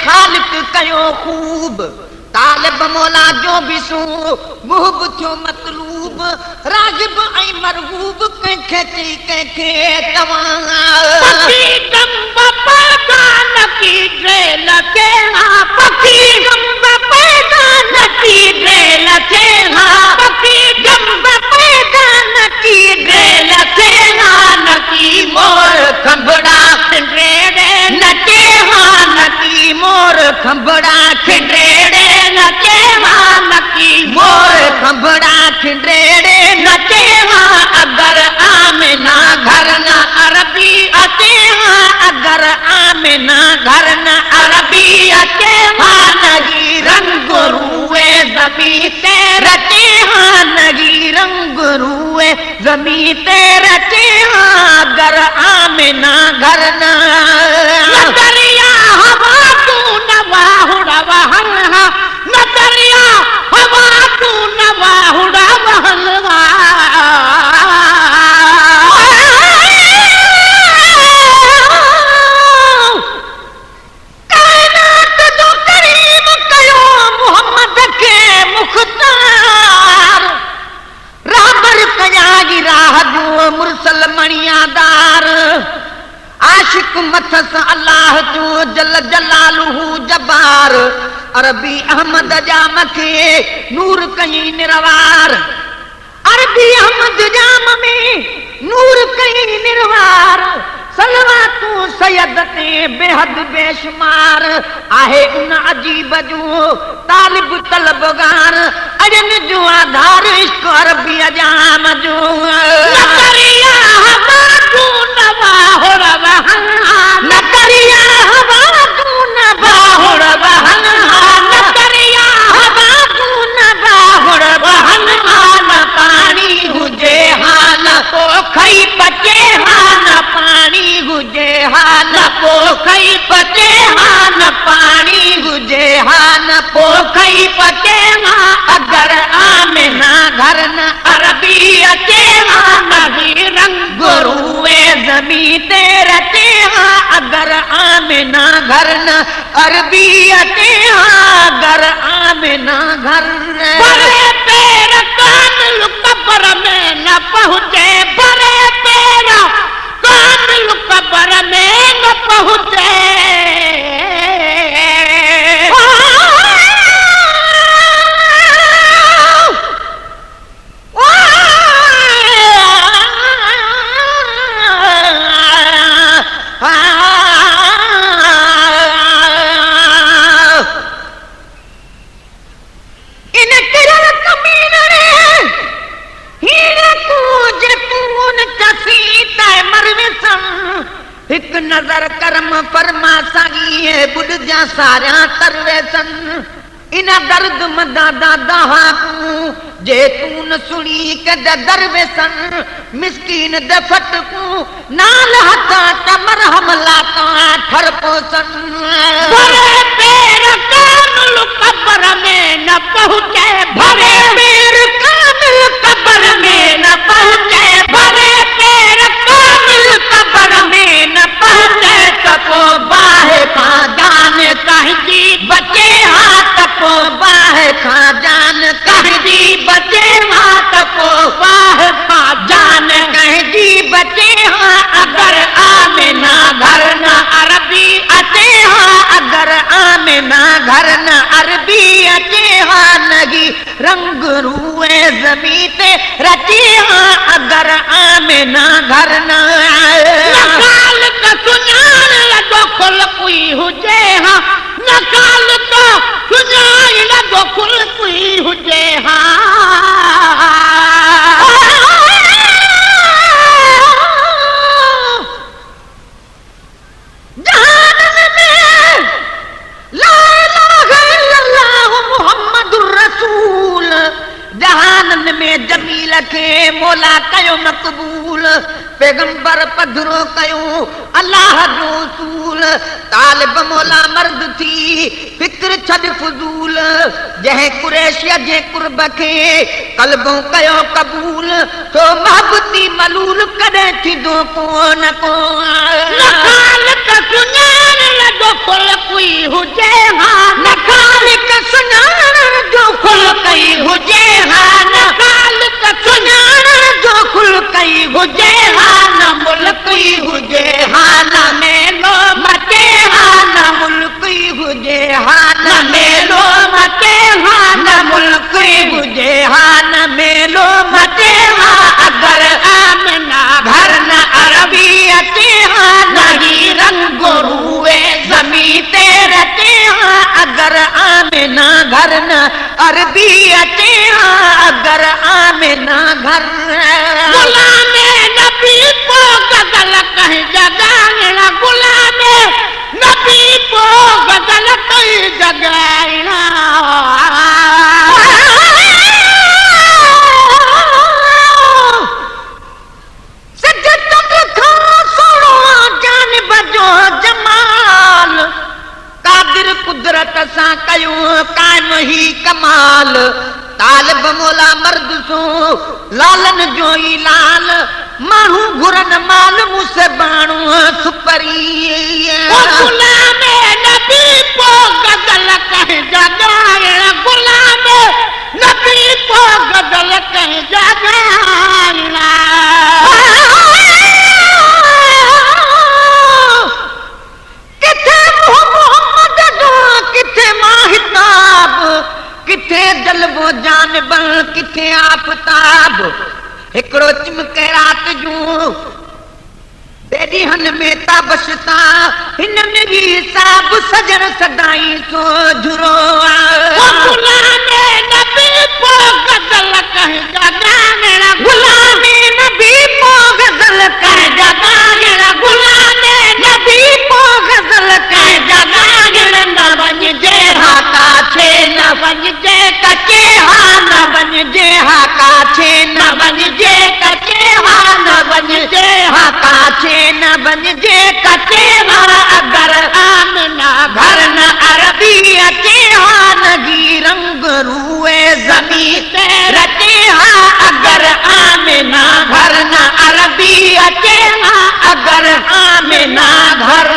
खालिक कयो खूब तालिब मौला जो भी सू मुहब थियो मतलूब रागिब ऐं मरगूब कंहिंखे चई कंहिंखे तव्हां पकी गंब पैदा न की ड्रेल थे हाँ पकी गंब पैदा न की ड्रेल थे हाँ पकी गंब पैदा न की ड्रेल थे हाँ न की मोर खंभड़ा ड्रेड़े नचे हाँ नकी मोर खंभड़ा खिंड्रेड़े नचे हाँ नकी मोर खंभड़ा खिंड्रेड़े नचे हाँ अगर आमिना घर न अरबी अचे हाँ अगर आमिना घर न अरबी अचे हाँ नगी रंग रूए जमी ते रचे हाँ नगी रंग रूए जमी ते रचे हाँ अगर आमिना घर न नजरिया हवा तू नवा हुड़ा वहन नजरिया हवा तू नवा हुड़ा वहन कायनात जो करीम कयो मोहम्मद के मुख्तार राबर कयागी राह जो मुरसल मणियादार आशिक मथस अल्लाह जो जल जलालहू जबार अरबी अहमद जाम के नूर कई निरवार अरबी अहमद जाम में नूर कई निरवार सलवातू सैयद ते बेहद बेशुमार आहे उन अजीब जो तालिब तलबगार अजन जो आधार इश्क अरबी अजाम जो नजरिया हवा तू नवा हुड़ा वहन नजरिया हवा तू नवा हुड़ा वहन नजरिया हवा तू नवा हुड़ा वहन हान पानी हुजे हान पोखई पचे हान पानी गुजे हान पोखई पचे हान पानी गुजे हान पोखई पचे हाँ अगर आमिना घर न अरबी अचे हाँ नगी रंग रूए जमी ते रचे हाँ अगर आमिना घर न अरबी अचे हाँ अगर आमिना घर बड़े पैर कामिल कब्र में न पहुँचे बड़े पैर कामिल कब्र में न पहुँचे एक नजर कर्म फरमा सागी बुढ़ जा सारा तरवेसन इन दर्द मदादा दहाकू जे तू न सुनी के दरवेसन मिस्कीन द फटकू नाल हथा कमर हमला ता ठर पोसन बड़े पैर कामिल कब्र में न पहुँचे बड़े पैर कामिल कब्र में न पहुँचे बड़े पैर कामिल कब्र में न पहुँचे तपो बाहे खा जान कहीं जी बचे हाँ तपो बाहे खा जान कहीं जी बचे हाँ तपो बाहे खा जान कहीं जी बचे हाँ अगर आमिना घर न अरबी अचे हाँ अगर आमिना घर न अरबी अचे हाँ नगी रंग रूए जमी ते रचे हाँ अगर आमिना घर न नकाल का सुनान लगो खुल कोई हुजे हाँ नकाल का सुनान लगो खुल कोई हुजे हाँ जहान में ला इलाहा इल्लल्लाह मुहम्मदुर रसूल जहान में जमील के मौला कयो मकबूल पैगंबर पधरो कयो अल्लाह जो रसूल तालिब मौला मर्द थी फिक्र छद फजूल जह कुरैशिया जे कुर्ब के कल्बों कयो कबूल तो महबती मलूल कदे थी दो को न को नकाल का सुनान जो फुल कोई हुजे हा न ख़ालिक सुञाणण जो खुल कई हुजे हा न ख़ालिक सुञाणण जो खुल कई हुजे हा न मुल्क ई हुजे हा न मेलो मटे हा न मुल्क ई हुजे हा न मेलो मटे हा न मुल्क ई हुजे हा न मेलो मटे हा अगर आमना घर न अरबी अचे हा नहीं रंग रूए ज़मीं ते रचे हा अगर आमिना घर न अरबी अचे हा अगर आमिना घर गुलाम नबी पो गज़ल कहीं जगाइणा गुलाम नबी पो गज़ल कहीं जगाइणा सजदत खां सोणो जानिब जो जमाल कादिर कुदरत सां कयूं काइम ही कमाल तालिब मोला मर्द सो लालन जो ई लाल माण्हू घुरन माल मुसे बाणू सुपरी गुलाम नबी पो गज़ल कहीं जगाइणा गुलाम नबी पो गज़ल कहीं जगाइणा किथे मोहम्मद जो किथे माहिताब किथे जलबो जानब किथे आफताब हिकड़ो चिमके रात जूं बेॾीहन में ताबशता हिन में भी हिसाब सजन सदाई सो झुरो गुलाम नबी पो गज़ल कहीं जगाइणा गुलाम नबी पो गज़ल कर जगाइण गुलाम नबी पो गज़ल कर जगाइण न वञजे हा काछे न वञजे कचे हा न वञजे हा काछे न वञजे कचे हा न वञजे हा काछे न वञजे कचे हा अगर आमना घर न अरबी अचे हा नगी रंग रूए ज़मीं ते रचे हा अगर आमिना घर न अरबी अचे हा अगर आमिना घर